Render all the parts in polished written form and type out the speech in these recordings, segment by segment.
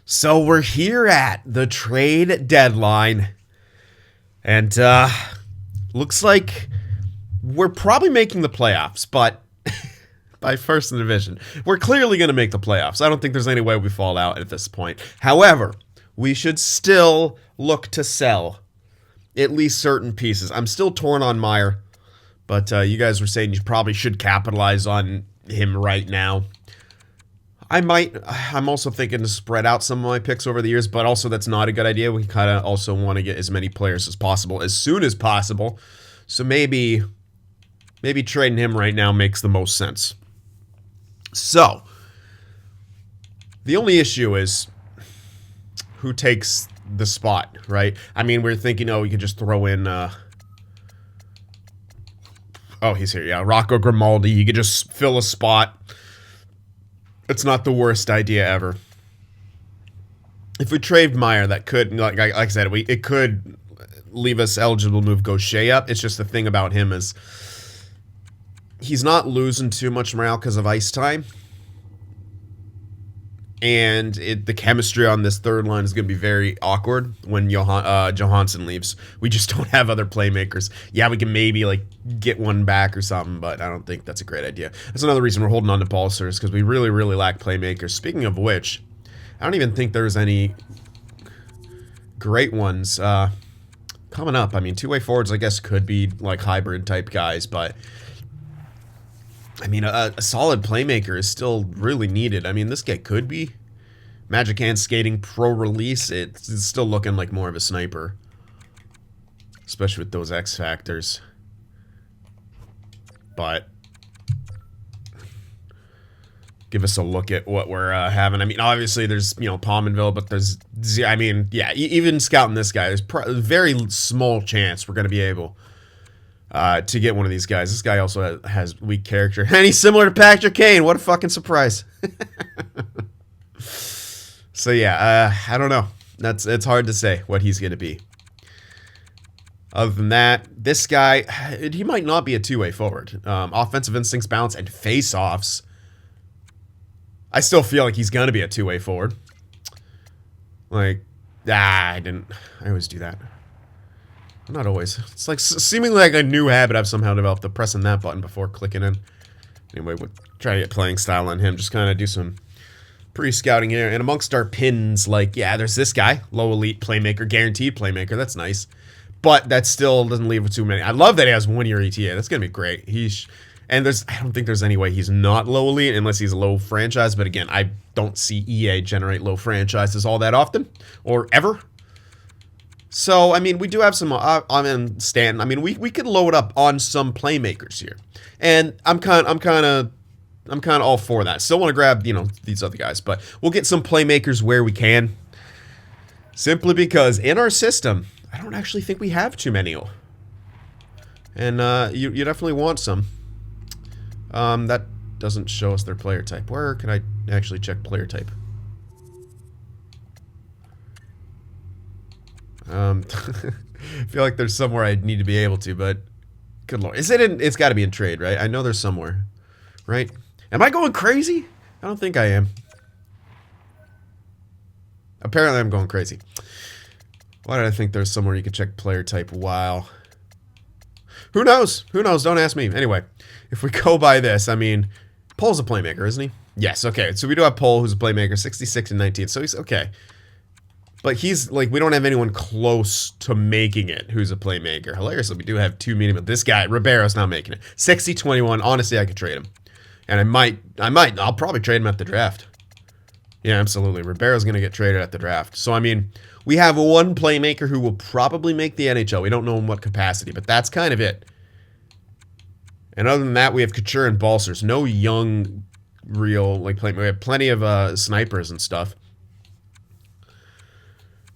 So we're here at the trade deadline, and looks like we're probably making the playoffs, but by first in the division. We're clearly going to make the playoffs. I don't think there's any way we fall out at this point. However, we should still look to sell at least certain pieces. I'm still torn on Meyer, but you guys were saying you probably should capitalize on him right now. I'm also thinking to spread out some of my picks over the years, but also that's not a good idea. We kind of also want to get as many players as possible, as soon as possible. So maybe trading him right now makes the most sense. So, the only issue is who takes the spot, right? I mean, we're thinking, we could just throw in, he's here, yeah, Rocco Grimaldi. You could just fill a spot. It's not the worst idea ever. If we trade Meyer, that could, like I said, it could leave us eligible to move Gaucher up. It's just the thing about him is he's not losing too much morale because of ice time. And the chemistry on this third line is going to be very awkward when Johansson leaves. We just don't have other playmakers. Yeah, we can maybe get one back or something, but I don't think that's a great idea. That's another reason we're holding on to Balcers, because we really, really lack playmakers. Speaking of which, I don't even think there's any great ones coming up. I mean, two-way forwards, I guess, could be hybrid type guys, but I mean, a solid playmaker is still really needed. I mean, this guy could be Magic Hand Skating Pro Release. It's still looking like more of a sniper, especially with those X factors. But give us a look at what we're having. I mean, obviously there's Palmanville, but there's even scouting this guy, there's a very small chance we're going to be able to get one of these guys. This guy also has weak character. And he's similar to Patrick Kane. What a fucking surprise. So yeah, I don't know. It's hard to say what he's going to be. Other than that, this guy, he might not be a two-way forward. Offensive instincts, balance, and face-offs. I still feel like he's going to be a two-way forward. I always do that. Not always. It's seemingly like a new habit I've somehow developed of pressing that button before clicking in. Anyway, we'll try to get playing style on him. Just kind of do some pre-scouting here. And amongst our pins, there's this guy. Low elite playmaker, guaranteed playmaker. That's nice. But that still doesn't leave with too many. I love that he has 1 year ETA. That's going to be great. I don't think there's any way he's not low elite unless he's low franchise. But again, I don't see EA generate low franchises all that often. Or ever. So, I mean, we do have some, Stanton. I mean, we could load up on some playmakers here. And I'm kind of all for that. Still want to grab, these other guys. But we'll get some playmakers where we can. Simply because in our system, I don't actually think we have too many. And you definitely want some. That doesn't show us their player type. Where can I actually check player type? I feel like there's somewhere I need to be able to, but good lord. It's got to be in trade, right? I know there's somewhere, right? Am I going crazy? I don't think I am. Apparently I'm going crazy. Why did I think there's somewhere you could check player type? Wow. Who knows? Who knows? Don't ask me. Anyway, if we go by this, I mean, Pole's a playmaker, isn't he? Yes, okay. So we do have Pole, who's a playmaker, 66 and 19. So he's okay. But he's, we don't have anyone close to making it who's a playmaker. Hilariously, we do have two medium, but this guy, Ribeiro's not making it. 60-21, honestly, I could trade him. And I'll probably trade him at the draft. Yeah, absolutely. Ribeiro's going to get traded at the draft. So, I mean, we have one playmaker who will probably make the NHL. We don't know in what capacity, but that's kind of it. And other than that, we have Couture and Balcers. No young, real, playmaker. We have plenty of snipers and stuff.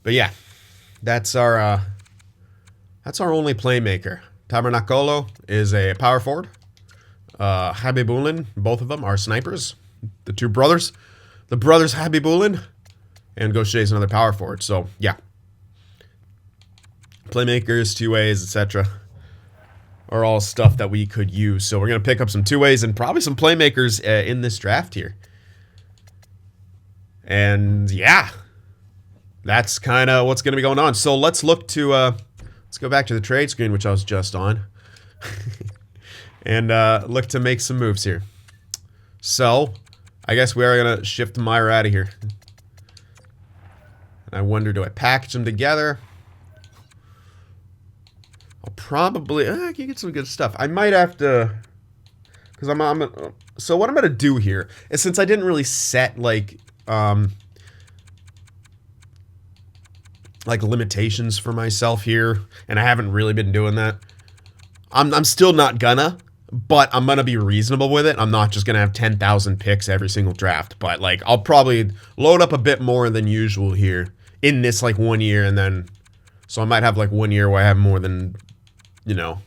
But yeah, that's our only playmaker. Tabernacolo is a power forward. Habibulin, both of them are snipers. The two brothers. The brothers Habibulin. And Gaucher is another power forward. So, yeah. Playmakers, two-ways, etc. are all stuff that we could use. So we're going to pick up some two-ways and probably some playmakers in this draft here. And, yeah. that's kind of what's going to be going on. So let's look to, let's go back to the trade screen, which I was just on. And look to make some moves here. So, I guess we are going to shift Meyer out of here. And I wonder, do I package them together? I'll probably, I can get some good stuff. I might have to, because so what I'm going to do here is, since I didn't really set, like limitations for myself here, and I haven't really been doing that, I'm still not gonna, but I'm gonna be reasonable with it. I'm not just gonna have 10,000 picks every single draft, but like I'll probably load up a bit more than usual here in this like 1 year, and then so I might have like 1 year where I have more than, you know,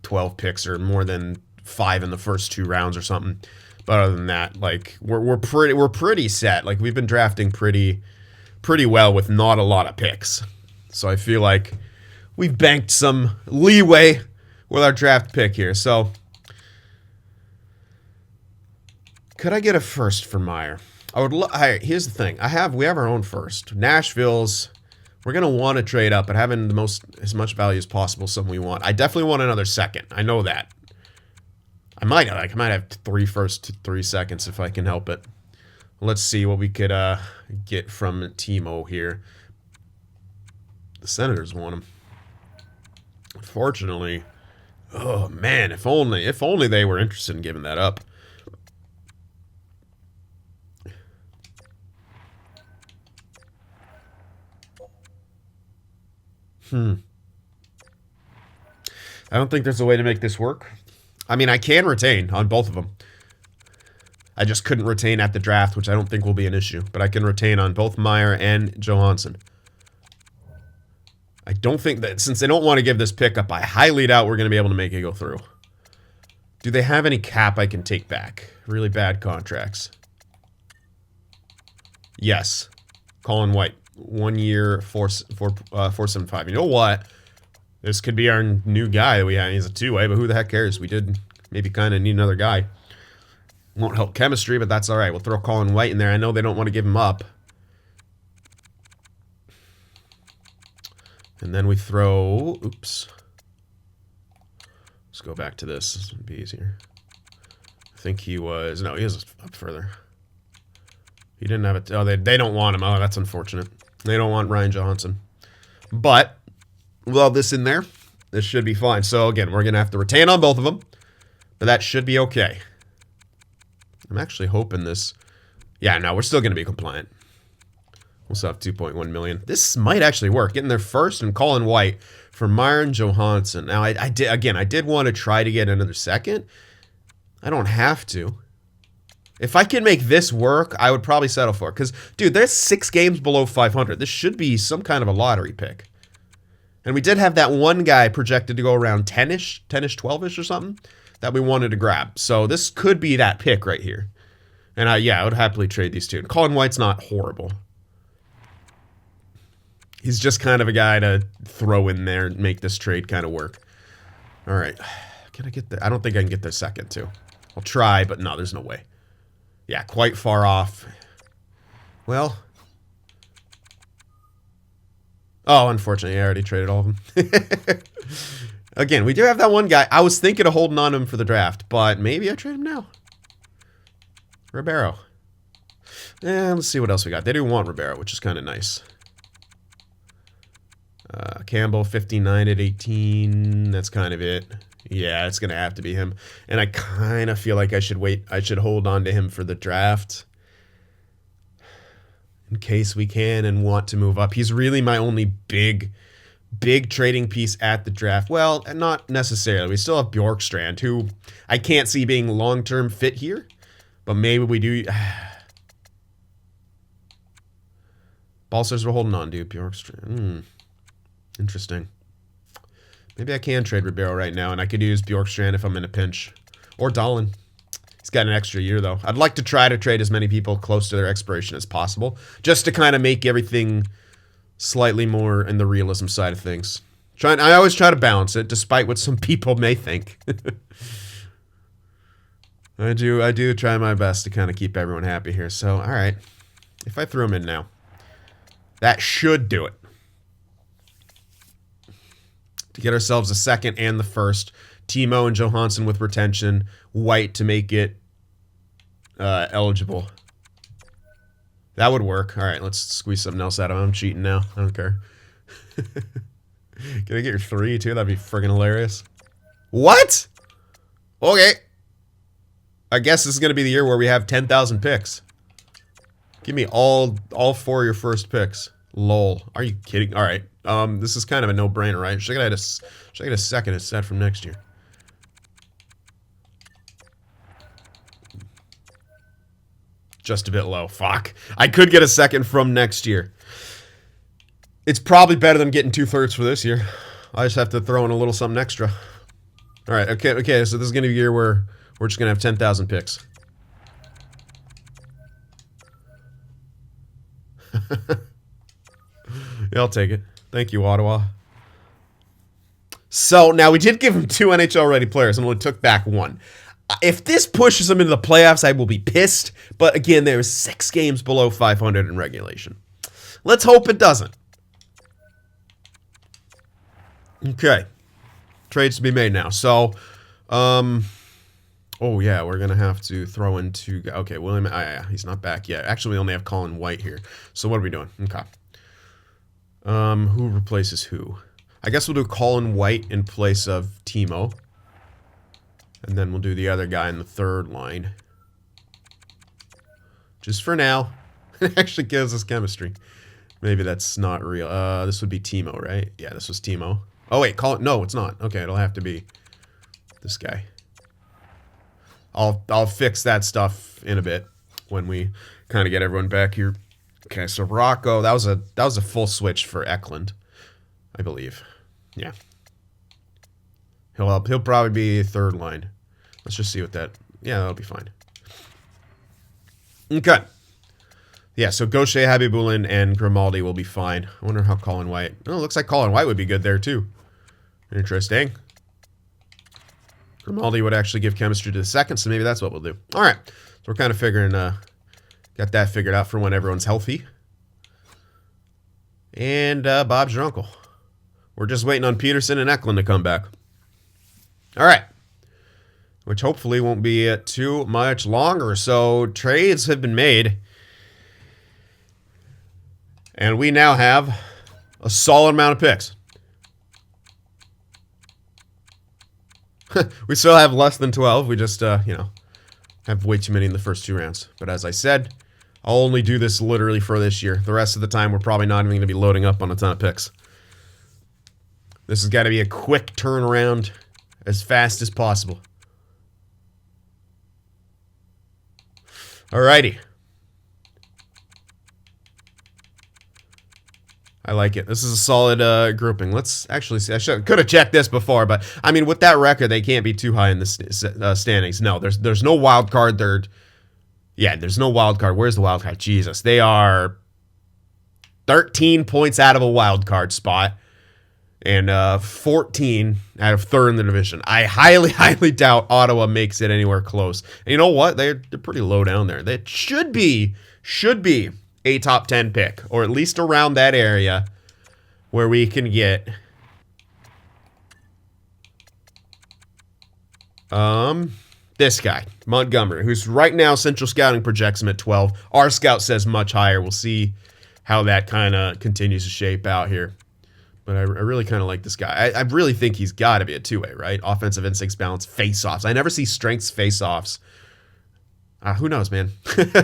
12 picks or more than 5 in the first 2 rounds or something. But other than that, like we're pretty set. Like we've been drafting pretty well with not a lot of picks. So I feel like we've banked some leeway with our draft pick here. So could I get a first for Meyer? I would. Here's the thing. We have our own first. Nashville's. We're gonna want to trade up, but having as much value as possible. Something we want. I definitely want another second. I know that. I might have 3 firsts, 3 seconds if I can help it. Let's see what we could get from Timo here. The Senators want him. Unfortunately, oh man, if only they were interested in giving that up. I don't think there's a way to make this work. I mean, I can retain on both of them. I just couldn't retain at the draft, which I don't think will be an issue. But I can retain on both Meyer and Johansson. I don't think that, since they don't want to give this pick up, I highly doubt we're going to be able to make it go through. Do they have any cap I can take back? Really bad contracts. Yes. Colin White. 1 year, 475. You know what? This could be our new guy that we have. He's a 2-way, but who the heck cares? We did maybe kind of need another guy. Won't help chemistry, but that's all right. We'll throw Colin White in there. I know they don't want to give him up. And then we throw... Oops. Let's go back to this. This would be easier. I think he was... No, he was up further. He didn't have it... Oh, they don't want him. Oh, that's unfortunate. They don't want Ryan Johansson. But... Well, this in there, this should be fine. So, again, we're going to have to retain on both of them. But that should be okay. I'm actually hoping this... Yeah, no, we're still going to be compliant. We'll still have 2.1 million. This might actually work. Getting there first and Colin White for Meyer and Johansson. Now, I did want to try to get another second. I don't have to. If I can make this work, I would probably settle for it. Because, dude, there's 6 games below 500. This should be some kind of a lottery pick. And we did have that one guy projected to go around 10-ish, 12-ish or something that we wanted to grab. So this could be that pick right here. And yeah, I would happily trade these two. And Colin White's not horrible. He's just kind of a guy to throw in there and make this trade kind of work. All right. Can I get there? I don't think I can get there second, too. I'll try, but no, there's no way. Yeah, quite far off. Well... Oh, unfortunately, I already traded all of them. Again, we do have that one guy. I was thinking of holding on to him for the draft, but maybe I trade him now. Ribeiro. Let's see what else we got. They do want Ribeiro, which is kind of nice. Campbell, 59 at 18. That's kind of it. Yeah, it's going to have to be him. And I kind of feel like I should wait. I should hold on to him for the draft. In case we can and want to move up. He's really my only big trading piece at the draft. Well, not necessarily. We still have Bjorkstrand, who I can't see being long-term fit here. But maybe we do. Balsers we're holding on to. Bjorkstrand. Interesting. Maybe I can trade Ribeiro right now, and I could use Bjorkstrand if I'm in a pinch. Or Dahlin. He's got an extra year, though. I'd like to try to trade as many people close to their expiration as possible, just to kind of make everything slightly more in the realism side of things. I always try to balance it, despite what some people may think. I do try my best to kind of keep everyone happy here. So, all right. If I threw him in now. That should do it. To get ourselves a second and the first. Timo and Johansson with retention. White to make it eligible. That would work. All right, let's squeeze something else out of him. I'm cheating now. I don't care. Can I get your 3 too? That'd be friggin' hilarious. What? Okay. I guess this is gonna be the year where we have 10,000 picks. Give me all 4 of your first picks. Lol. Are you kidding? All right. This is kind of a no-brainer, right? Should I get a second instead from next year? Just a bit low. Fuck. I could get a second from next year. It's probably better than getting 2/3 for this year. I just have to throw in a little something extra. All right. Okay. So this is gonna be a year where we're just gonna have 10,000 picks. Yeah, I'll take it. Thank you, Ottawa. So, now we did give him 2 NHL-ready players and only took back 1. If this pushes him into the playoffs, I will be pissed. But again, there is 6 games below 500 in regulation. Let's hope it doesn't. Okay. Trades to be made now. So, oh, yeah, we're going to have to throw in 2 guys. Okay, William, yeah, he's not back yet. Actually, we only have Colin White here. So, what are we doing? Okay. Who replaces who? I guess we'll do Colin White in place of Timo. And then we'll do the other guy in the 3rd line. Just for now. It actually gives us chemistry. Maybe that's not real. This would be Timo, right? Yeah, this was Timo. Oh, wait, Colin. No, it's not. Okay, it'll have to be this guy. I'll fix that stuff in a bit when we kind of get everyone back here. Okay, so Rocco, that was a full switch for Eklund, I believe. Yeah. He'll probably be 3rd line. Let's just see what that. Yeah, that'll be fine. Okay. Yeah, so Gaucher, Habibulin, and Grimaldi will be fine. I wonder how Colin White. Oh, it looks like Colin White would be good there too. Interesting. Grimaldi would actually give chemistry to the second, so maybe that's what we'll do. All right. So we're kind of figuring. Got that figured out for when everyone's healthy. And Bob's your uncle. We're just waiting on Peterson and Eklund to come back. All right. Which hopefully won't be too much longer. So trades have been made. And we now have a solid amount of picks. We still have less than 12. We just, have way too many in the first 2 rounds. But as I said, I'll only do this literally for this year. The rest of the time, we're probably not even going to be loading up on a ton of picks. This has got to be a quick turnaround as fast as possible. Alrighty. I like it. This is a solid grouping. Let's actually see. I could have checked this before, but I mean, with that record, they can't be too high in the standings. No, there's no wild card. There's no wild card. Where's the wild card? Jesus, they are 13 points out of a wild card spot, and 14 out of 3rd in the division. I highly, highly doubt Ottawa makes it anywhere close. And you know what? They're pretty low down there. They should be a top 10 pick, or at least around that area where we can get this guy, Montgomery, who's right now Central Scouting projects him at 12. Our scout says much higher. We'll see how that kind of continues to shape out here. But I really kind of like this guy. I really think he's got to be a 2-way, right? Offensive instincts, balance, face-offs. I never see strengths face-offs. Who knows, man?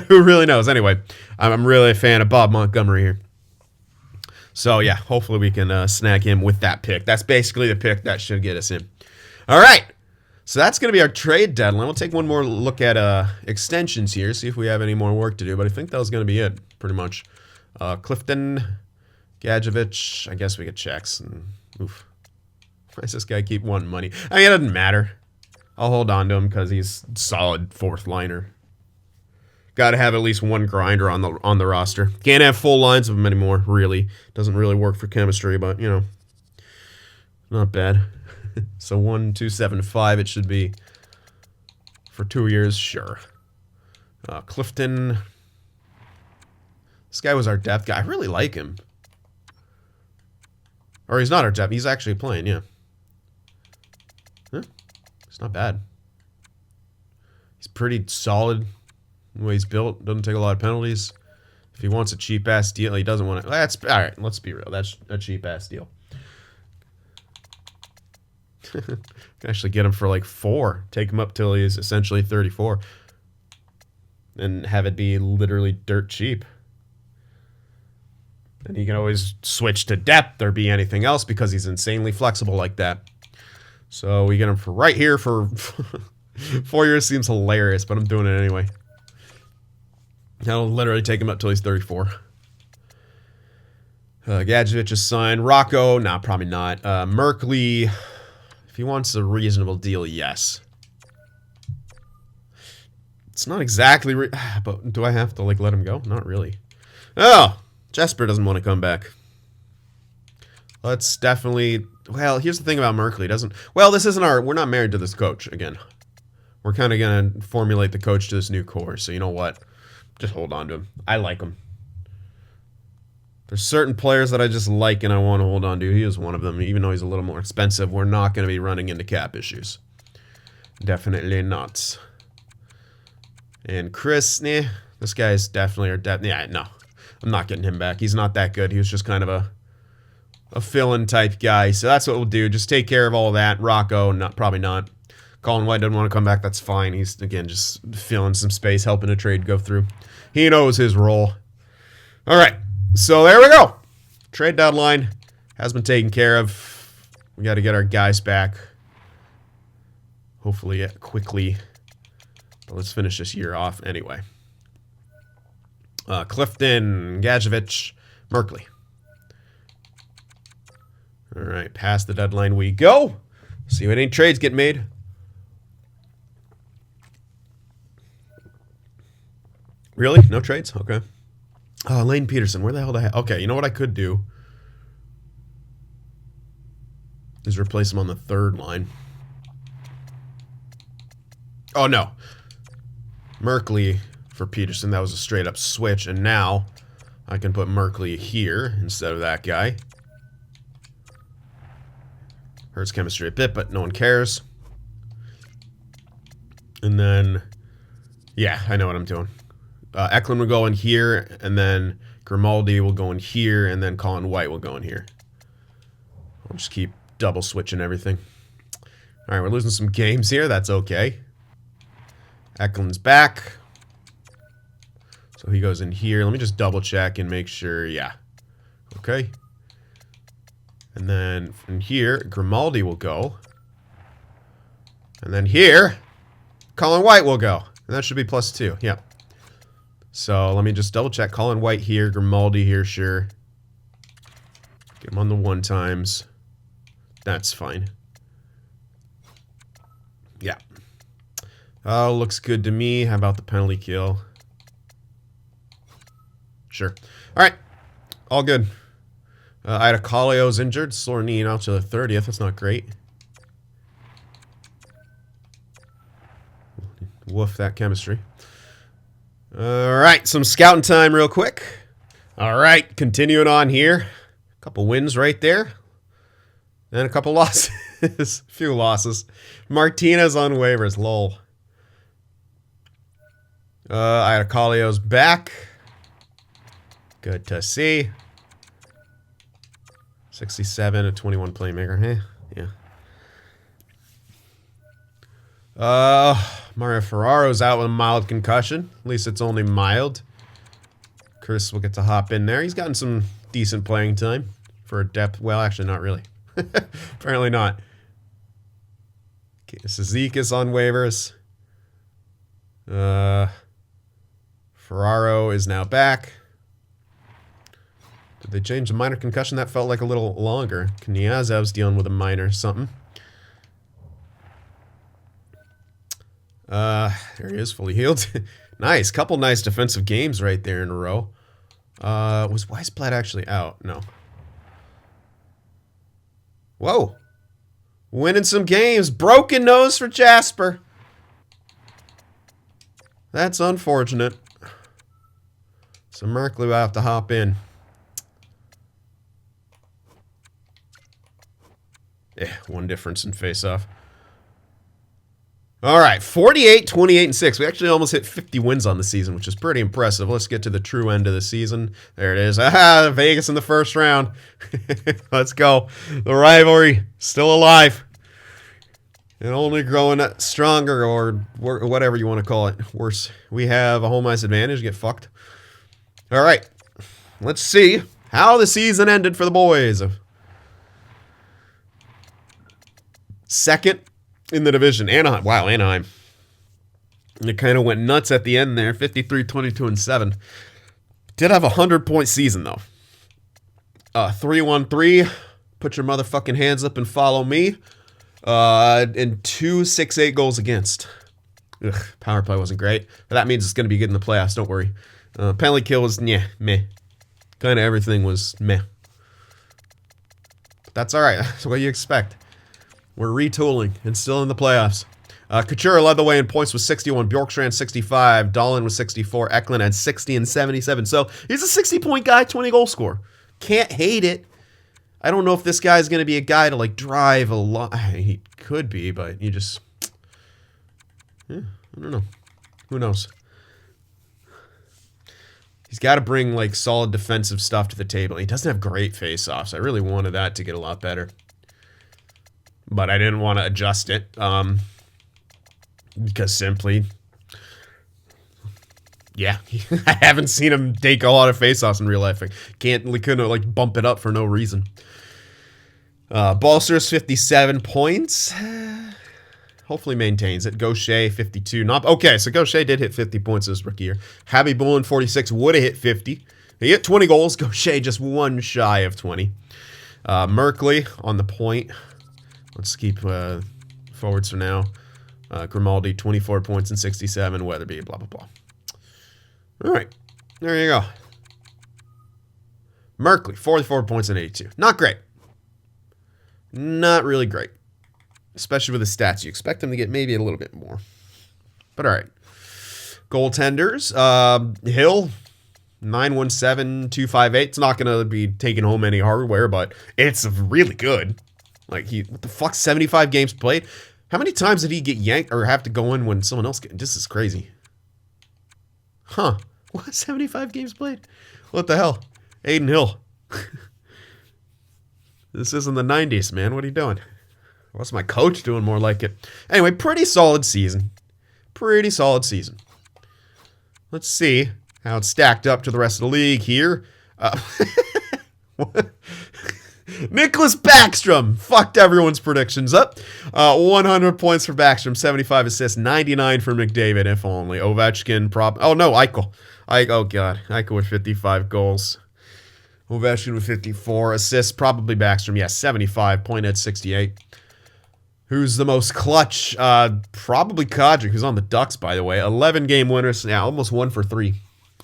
Who really knows? Anyway, I'm really a fan of Bob Montgomery here. So, yeah, hopefully we can snag him with that pick. That's basically the pick that should get us in. All right. So that's going to be our trade deadline. We'll take one more look at extensions here, see if we have any more work to do. But I think that was going to be it, pretty much. Clifton, Gadjevich. I guess we get checks. And, oof. Why does this guy keep wanting money? I mean, it doesn't matter. I'll hold on to him because he's solid 4th liner. Got to have at least one grinder on the roster. Can't have full lines of them anymore, really. Doesn't really work for chemistry, but, not bad. So 1,275 it should be for 2 years, sure. Clifton. This guy was our depth guy. I really like him. Or he's not our depth. He's actually playing, yeah. Huh? It's not bad. He's pretty solid the way he's built. Doesn't take a lot of penalties. If he wants a cheap-ass deal, he doesn't want it. That's all right, let's be real. That's a cheap-ass deal. Can actually get him for like 4. Take him up till he's essentially 34. And have it be literally dirt cheap. And he can always switch to depth or be anything else because he's insanely flexible like that. So we get him for right here for 4 years. Seems hilarious, but I'm doing it anyway. That'll literally take him up till he's 34. Gadjevich is signed. Rocco, nah, probably not. Merkley, if he wants a reasonable deal, yes. It's not exactly, but do I have to like let him go? Not really. Oh, Jesper doesn't want to come back. Let's definitely. Well, here's the thing about Merkley. Doesn't. Well, this isn't our. We're not married to this coach again. We're kind of gonna formulate the coach to this new core. So you know what? Just hold on to him. I like him. There's certain players that I just like and I want to hold on to. He is one of them. Even though he's a little more expensive, we're not going to be running into cap issues. Definitely not. And Chris, nah, this guy's definitely our depth. Yeah, no. I'm not getting him back. He's not that good. He was just kind of a fill-in type guy. So that's what we'll do. Just take care of all that. Rocco, probably not. Colin White doesn't want to come back. That's fine. He's, again, just filling some space, helping a trade go through. He knows his role. All right. So there we go. Trade deadline has been taken care of. We got to get our guys back. Hopefully quickly. But let's finish this year off anyway. Clifton, Gadjevich, Merkley. All right. Past the deadline we go. See what any trades get made. Really? No trades? Okay. Lane Peterson. Where the hell did I have? Okay, you know what I could do? Is replace him on the third line. Oh, no. Merkley for Peterson. That was a straight up switch. And now I can put Merkley here instead of that guy. Hurts chemistry a bit, but no one cares. And then, yeah, I know what I'm doing. Eklund will go in here, and then Grimaldi will go in here, and then Colin White will go in here. I'll just keep double switching everything. All right, we're losing some games here. That's okay. Eklund's back. So he goes in here. Let me just double check and make sure. Yeah. Okay. And then from here, Grimaldi will go. And then here, Colin White will go. And that should be +2. Yep. So let me just double check. Colin White here, Grimaldi here, sure. Get him on the 1 times. That's fine. Yeah. Oh, looks good to me. How about the penalty kill? Sure. All right. All good. Idakalio's injured. Sore knee out to the 30th. That's not great. Woof, that chemistry. All right, some scouting time real quick. All right, continuing on here. A couple wins right there. And a couple losses. A few losses. Martinez on waivers, lol. Idakalio's back. Good to see. 67, a 21 playmaker. Yeah. Mario Ferraro's out with a mild concussion. At least it's only mild. Chris will get to hop in there. He's gotten some decent playing time for a depth. Well, actually, not really. Apparently not. Okay, Sazek is on waivers. Ferraro is now back. Did they change the minor concussion? That felt like a little longer. Kniazev's dealing with a minor something. There he is, fully healed. Nice. Couple nice defensive games right there in a row. Was Weisblatt actually out? No. Whoa. Winning some games. Broken nose for Jasper. That's unfortunate. So Merkley will have to hop in. Yeah, one difference in face-off. All right, 48, 28, and 6. We actually almost hit 50 wins on the season, which is pretty impressive. Let's get to the true end of the season. There it is. Ah, Vegas in the first round. Let's go. The rivalry still alive. And only growing stronger, or whatever you want to call it. Worse. We have a home ice advantage. Get fucked. All right. Let's see how the season ended for the boys. Second in the division. Anaheim. Wow, Anaheim. It kind of went nuts at the end there. 53, 22, and 7. Did have a 100-point season, though. 3-1-3. Put your motherfucking hands up and follow me. And 2-6-8 goals against. Ugh, power play wasn't great. But that means it's going to be good in the playoffs. Don't worry. Penalty kill was meh. Kind of everything was meh. But that's all right. That's what you expect. We're retooling and still in the playoffs. Couture led the way in points with 61. Bjorkstrand 65. Dahlin was 64. Eklund had 60 and 77. So he's a 60-point guy, 20-goal scorer. Can't hate it. I don't know if this guy's going to be a guy to, like, drive a lot. He could be, but you just... Yeah, I don't know. Who knows? He's got to bring, like, solid defensive stuff to the table. He doesn't have great face-offs. I really wanted that to get a lot better. But I didn't want to adjust it. Because simply... Yeah, I haven't seen him take a lot of face-offs in real life. I couldn't like bump it up for no reason. Balcer's 57 points. Hopefully maintains it. Gaucher 52. Okay, so Gaucher did hit 50 points this rookie year. Habby Bullen 46 would have hit 50. He hit 20 goals. Gaucher just one shy of 20. Merkley on the point. Let's keep forwards for now. Grimaldi 24 points and 67. Weatherby blah blah blah. All right, there you go. Merkley, 44 points and 82. Not great. Not really great. Especially with the stats. You expect him to get maybe a little bit more. But all right. Goaltenders. Hill, 917-258. It's not going to be taking home any hardware, but it's really good. Like, what the fuck, 75 games played? How many times did he get yanked or have to go in when someone else gets... This is crazy. Huh. What? 75 games played? What the hell? Aiden Hill. This isn't the 90s, man. What are you doing? What's my coach doing more like it? Anyway, pretty solid season. Pretty solid season. Let's see how it's stacked up to the rest of the league here. Nicholas Backstrom fucked everyone's predictions up. 100 points for Backstrom, 75 assists, 99 for McDavid, if only. Ovechkin, Eichel. Oh, God. Eichel with 55 goals. Ovechkin with 54 assists. Probably Backstrom. Yes, 75. Point at 68. Who's the most clutch? Probably Kadri, who's on the Ducks, by the way. 11-game winners. Yeah, almost 1 for 3.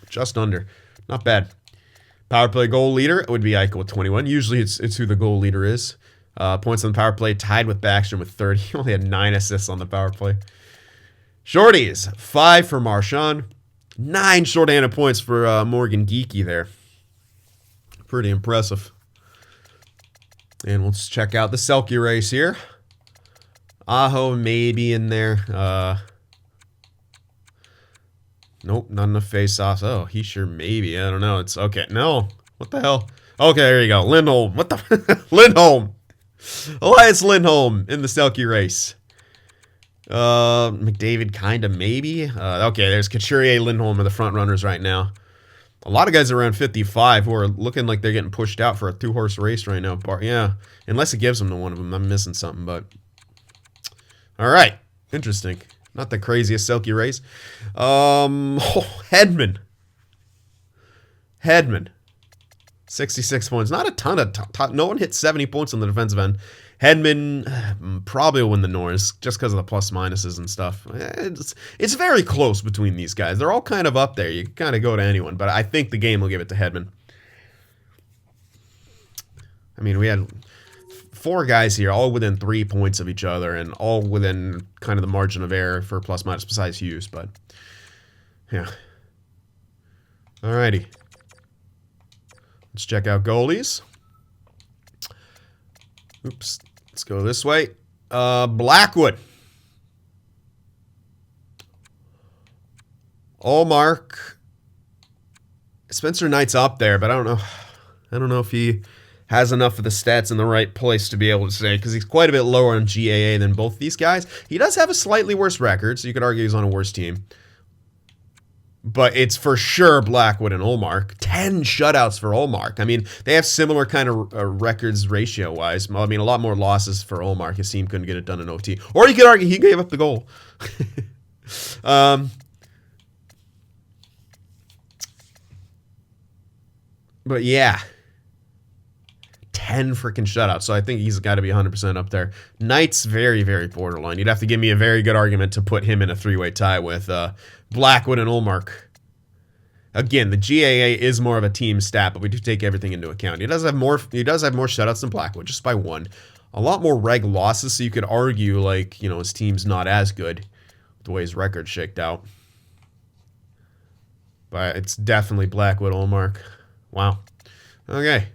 Just under. Not bad. Power play goal leader would be Eichel with 21. Usually it's who the goal leader is. Points on the power play tied with Backstrom with 30. He only had 9 assists on the power play. Shorties, 5 for Marchand. 9 shorthanded points for Morgan Geekie there. Pretty impressive. And let's check out the Selke race here. Aho maybe in there. Nope, not enough face-offs. Oh, he sure maybe. I don't know. It's okay. No. What the hell? Okay, there you go. Lindholm. What the? Lindholm. Elias Lindholm in the Selke race. McDavid kind of maybe. Okay, there's Couturier, Lindholm are the front runners right now. A lot of guys around 55 who are looking like they're getting pushed out for a 2-horse race right now. Yeah, unless it gives them to one of them. I'm missing something, but... All right. Interesting. Not the craziest Selke race. Hedman. 66 points. Not a ton of... no one hit 70 points on the defensive end. Hedman probably will win the Norris just because of the plus-minuses and stuff. It's very close between these guys. They're all kind of up there. You can kind of go to anyone, but I think the game will give it to Hedman. I mean, we had 4 guys here, all within 3 points of each other, and all within kind of the margin of error for plus-minus besides Hughes, but yeah. Alrighty. Let's check out goalies. Oops. Let's go this way. Blackwood. Ullmark. Spencer Knight's up there, but I don't know. I don't know if he has enough of the stats in the right place to be able to say, because he's quite a bit lower on GAA than both these guys. He does have a slightly worse record, so you could argue he's on a worse team. But it's for sure Blackwood and Ullmark. 10 shutouts for Ullmark. I mean, they have similar kind of records ratio-wise. I mean, a lot more losses for Ullmark. His team couldn't get it done in OT. Or you could argue he gave up the goal. But yeah. 10 freaking shutouts, so I think he's got to be 100% up there. Knight's very, very borderline. You'd have to give me a very good argument to put him in a three-way tie with Blackwood and Ullmark. Again, the GAA is more of a team stat, but we do take everything into account. He does have more shutouts than Blackwood, just by 1. A lot more reg losses, so you could argue, like, you know, his team's not as good the way his record's shaked out. But it's definitely Blackwood, Ullmark. Wow. Okay.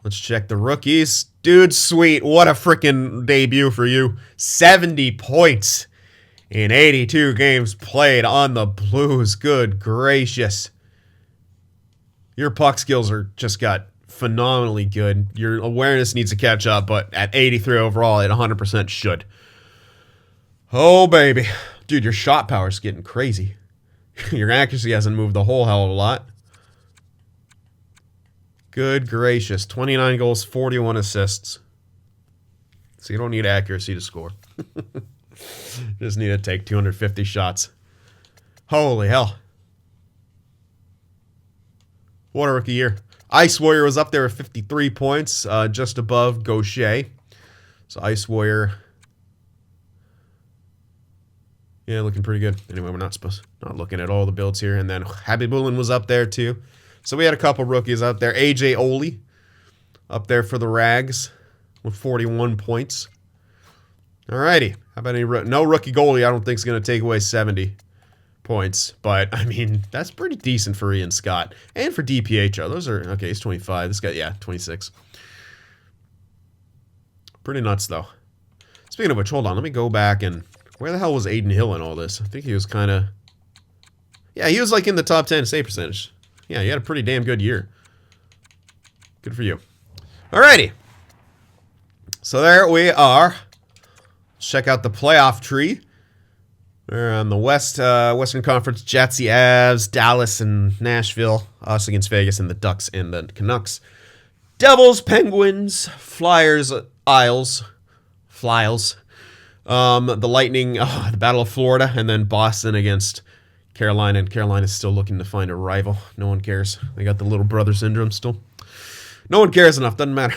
Let's check the rookies. Dude, sweet. What a freaking debut for you. 70 points in 82 games played on the Blues. Good gracious. Your puck skills are just got phenomenally good. Your awareness needs to catch up, but at 83 overall, it 100% should. Oh, baby. Dude, your shot power's getting crazy. Your accuracy hasn't moved a whole hell of a lot. Good gracious. 29 goals, 41 assists. So you don't need accuracy to score. Just need to take 250 shots. Holy hell. What a rookie year. Ice Warrior was up there with 53 points, just above Gaucher. So Ice Warrior. Yeah, looking pretty good. Anyway, we're not looking at all the builds here. And then Happy Bullen was up there too. So we had a couple rookies out there. AJ Ole up there for the Rags with 41 points. Alrighty. How about no rookie goalie? I don't think is going to take away 70 points. But, I mean, that's pretty decent for Ian Scott. And for DiPietro. Those are, okay, he's 25. This guy, yeah, 26. Pretty nuts, though. Speaking of which, hold on. Let me go back and... Where the hell was Aiden Hill in all this? I think he was kind of... Yeah, he was like in the top 10 save percentage. Yeah, you had a pretty damn good year. Good for you. Alrighty. So there we are. Let's check out the playoff tree. We're on the Western Conference. Jetsy, Avs, Dallas, and Nashville. Us against Vegas, and the Ducks and the Canucks. Devils, Penguins, Flyers, Isles, Flyles. The Lightning, the Battle of Florida, and then Boston against Carolina, and Carolina's still looking to find a rival. No one cares. They got the little brother syndrome still. No one cares enough. Doesn't matter.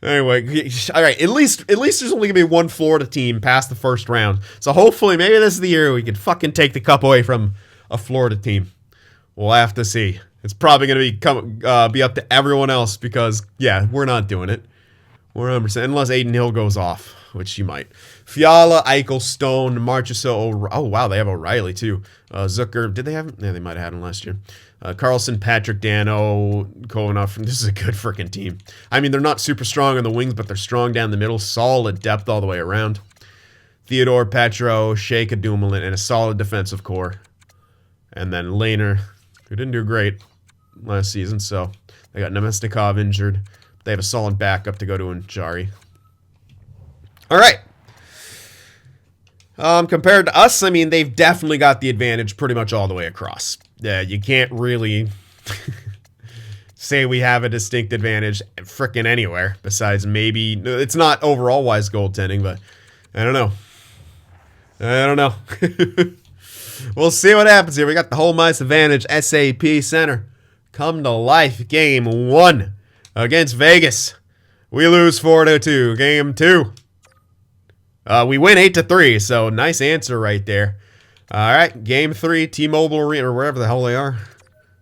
Anyway, all right. At least there's only gonna be one Florida team past the first round. So hopefully, maybe this is the year we can fucking take the cup away from a Florida team. We'll have to see. It's probably gonna be up to everyone else because yeah, we're not doing it. We're 100% unless Aiden Hill goes off, which he might. Fiala, Eichel, Stone, Marchessault. Oh, wow, they have O'Reilly, too. Zucker. Did they have him? Yeah, they might have had him last year. Carlson, Patrick, Dano, Kovanoff. This is a good freaking team. I mean, they're not super strong on the wings, but they're strong down the middle. Solid depth all the way around. Theodore, Petro, Shea Dumoulin, and a solid defensive core. And then Lehner, who didn't do great last season, so they got Nemestikov injured. They have a solid backup to go to Njari. All right. Compared to us, I mean, they've definitely got the advantage pretty much all the way across. Yeah, you can't really say we have a distinct advantage frickin' anywhere besides maybe... It's not overall-wise goaltending, but I don't know. I don't know. We'll see what happens here. We got the home ice advantage. SAP Center. Come to life. Game 1 against Vegas. We lose 4-2. Game 2. We win 8-3, so nice answer right there. All right, Game 3, T-Mobile Arena, or wherever the hell they are.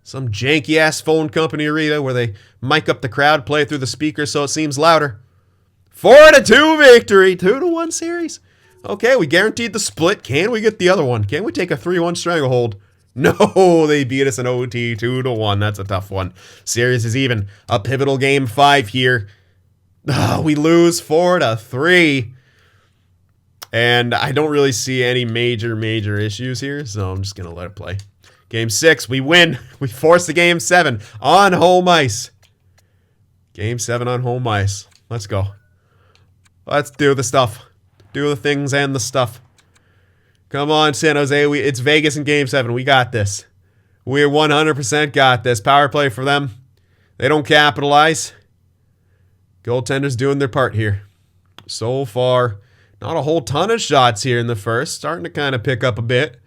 Some janky-ass phone company arena where they mic up the crowd, play it through the speakers so it seems louder. 4-2 victory, 2-1 series. Okay, we guaranteed the split. Can we get the other one? Can we take a 3-1 stranglehold? No, they beat us in OT 2-1. That's a tough one. Series is even. A pivotal game 5 here. Oh, we lose 4-3. And I don't really see any major issues here, so I'm just going to let it play. Game 6, we win. We force the game 7 on home ice. Game 7 on home ice. Let's go. Let's do the stuff. Do the things and the stuff. Come on, San Jose. It's Vegas in Game 7. We got this. We're 100% got this. Power play for them. They don't capitalize. Goaltenders doing their part here. So far, not a whole ton of shots here in the first. Starting to kind of pick up a bit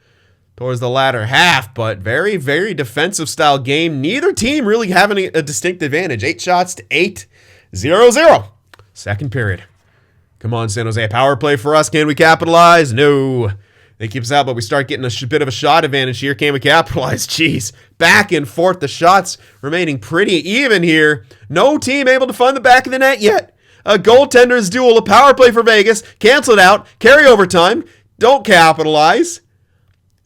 towards the latter half, but very, very defensive style game. Neither team really having a distinct advantage. 8 shots to 8. 0-0. Second period. Come on, San Jose. Power play for us. Can we capitalize? No. They keep us out, but we start getting a bit of a shot advantage here. Can we capitalize? Jeez. Back and forth. The shots remaining pretty even here. No team able to find the back of the net yet. A goaltender's duel. A power play for Vegas. Cancel it out. Carry overtime. Don't capitalize.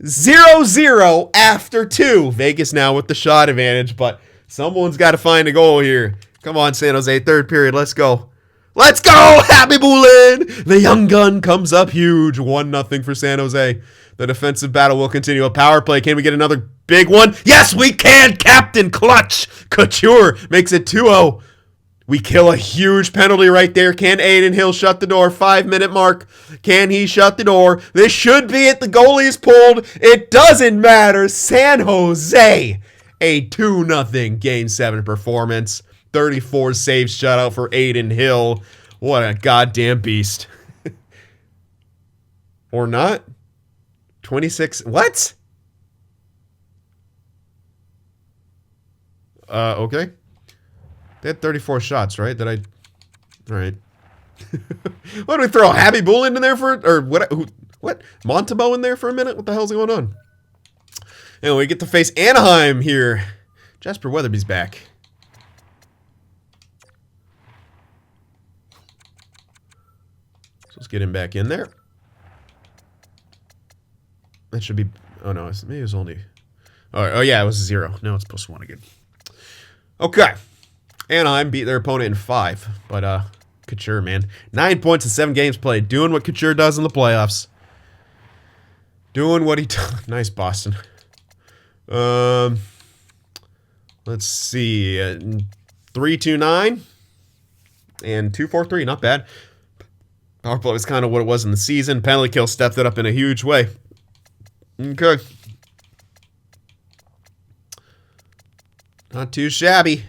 0-0 after 2. Vegas now with the shot advantage, but someone's got to find a goal here. Come on, San Jose. Third period. Let's go. Let's go! Happy Bulin! The young gun comes up huge. 1-0 for San Jose. The defensive battle will continue. A power play. Can we get another big one? Yes, we can! Captain Clutch! Couture makes it 2-0. We kill a huge penalty right there. Can Aiden Hill shut the door? 5-minute mark. Can he shut the door? This should be it. The goalie is pulled. It doesn't matter. San Jose. A 2-0 Game 7 performance. 34 saves shutout for Aiden Hill. What a goddamn beast. Or not? 26. What? Okay. They had 34 shots, right? All right. What, do we throw Happy Bulin in there for, or what? What? Montebo in there for a minute? What the hell's going on? Anyway, we get to face Anaheim here. Jasper Weatherby's back. Let's get him back in there. That should be... Oh, no. Maybe it was only... Oh, yeah. It was 0. Now it's +1 again. Okay. Anaheim beat their opponent in 5. But, Couture, man. 9 points in 7 games played. Doing what Couture does in the playoffs. Doing what he does. Nice, Boston. Let's see. 3-2-9. And 2-4-3. Not bad. Power play was kind of what it was in the season. Penalty kill stepped it up in a huge way. Okay. Not too shabby.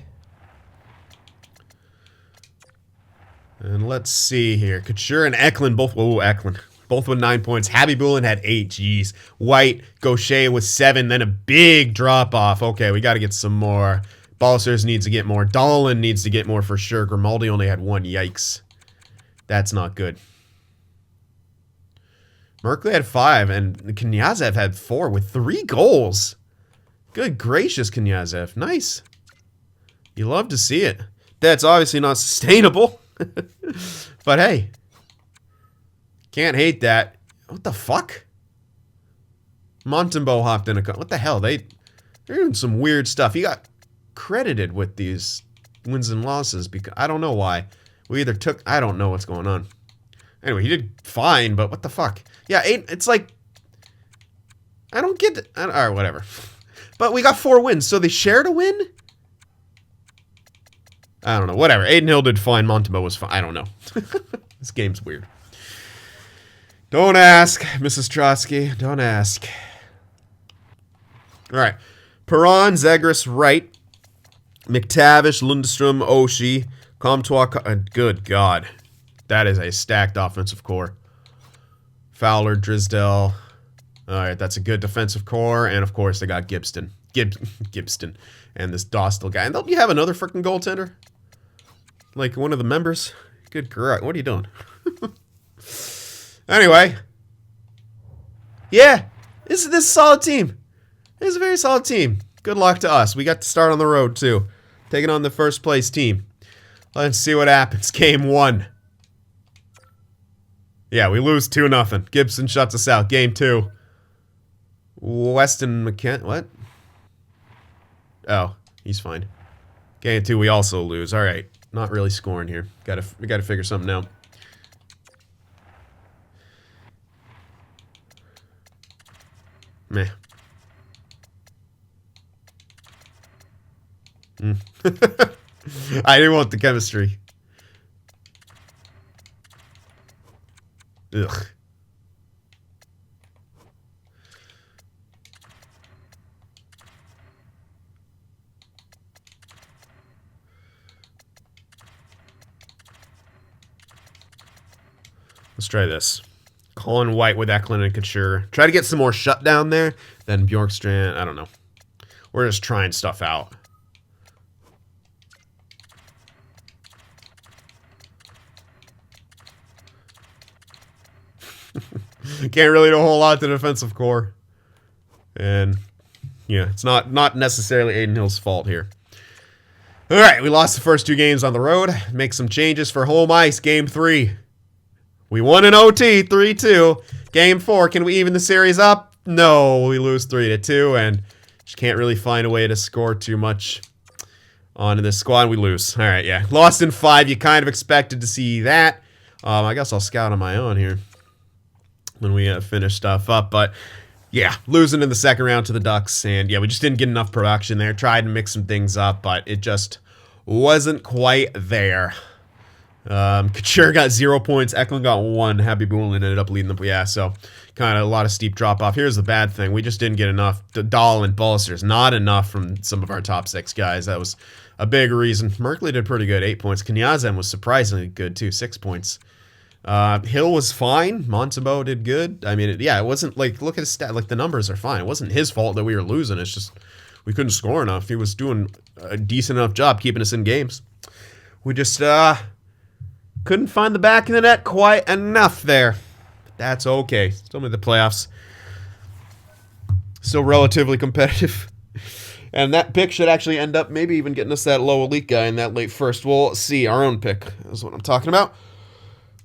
And let's see here. Couture and Eklund both... Oh, Eklund. Both with 9 points. Happy Bulin had 8. Jeez. White, Gaucher with 7. Then a big drop-off. Okay, we got to get some more. Balsers needs to get more. Dahlin needs to get more for sure. Grimaldi only had 1. Yikes. That's not good. Merkley had 5, and Knyazev had 4 with 3 goals. Good gracious, Knyazev. Nice. You love to see it. That's obviously not sustainable. But hey. Can't hate that. What the fuck? Montembeau hopped in a... What the hell? They're doing some weird stuff. He got credited with these wins and losses because... I don't know why. We either took... I don't know what's going on. Anyway, he did fine, but what the fuck? Yeah, it's like... I don't get it. Alright, whatever. But we got 4 wins, so they shared a win? I don't know. Whatever. Aiden Hill did fine. Montembeau was fine. I don't know. This game's weird. Don't ask, Mrs. Trotsky. Don't ask. Alright. Perron, Zegras, Wright, McTavish, Lundstrom, Oshie, Comtois... Good God. That is a stacked offensive core. Fowler, Drisdale. Alright, that's a good defensive core. And, of course, they got Gibston. Gibston. And this Dostal guy. And don't you have another freaking goaltender? Like one of the members? Good God. What are you doing? Anyway. Yeah. This is a solid team. This is a very solid team. Good luck to us. We got to start on the road, too. Taking on the first place team. Let's see what happens. Game 1. Yeah, we lose 2-0. Gibson shuts us out. Game 2. Weston McKen... What? Oh, he's fine. Game 2, we also lose. All right. Not really scoring here. We gotta figure something out. Meh. I didn't want the chemistry. Ugh. Let's try this. Colin White with Eklund and Couture. Try to get some more shutdown there. Then Bjorkstrand. I don't know. We're just trying stuff out. Can't really do a whole lot to the defensive core. And yeah, it's not necessarily Aiden Hill's fault here. All right, we lost the first 2 games on the road. Make some changes for home ice. Game 3. We won in OT 3-2. Game 4, can we even the series up? No, we lose 3-2, and just can't really find a way to score too much onto this squad. We lose. All right, yeah. Lost in 5. You kind of expected to see that. I guess I'll scout on my own here when we finish stuff up. But, yeah, losing in the second round to the Ducks. And, yeah, we just didn't get enough production there. Tried to mix some things up, but it just wasn't quite there. Couture got 0 points. Eklund got 1. Happy Boolin ended up leading them. Yeah, so kind of a lot of steep drop off. Here's the bad thing. We just didn't get enough. Dahl and Bolsters, not enough from some of our top 6 guys. That was a big reason. Merkley did pretty good, 8 points. Knyazem was surprisingly good, too, 6 points. Hill was fine. Montembeau did good. I mean, it wasn't like, look at his stat. Like, the numbers are fine. It wasn't his fault that we were losing. It's just we couldn't score enough. He was doing a decent enough job keeping us in games. We just, couldn't find the back of the net quite enough there. That's okay. Still made the playoffs. Still relatively competitive. And that pick should actually end up maybe even getting us that low elite guy in that late first. We'll see. Our own pick is what I'm talking about.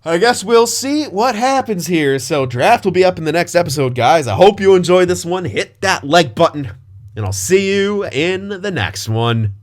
I guess we'll see what happens here. So draft will be up in the next episode, guys. I hope you enjoyed this one. Hit that like button. And I'll see you in the next one.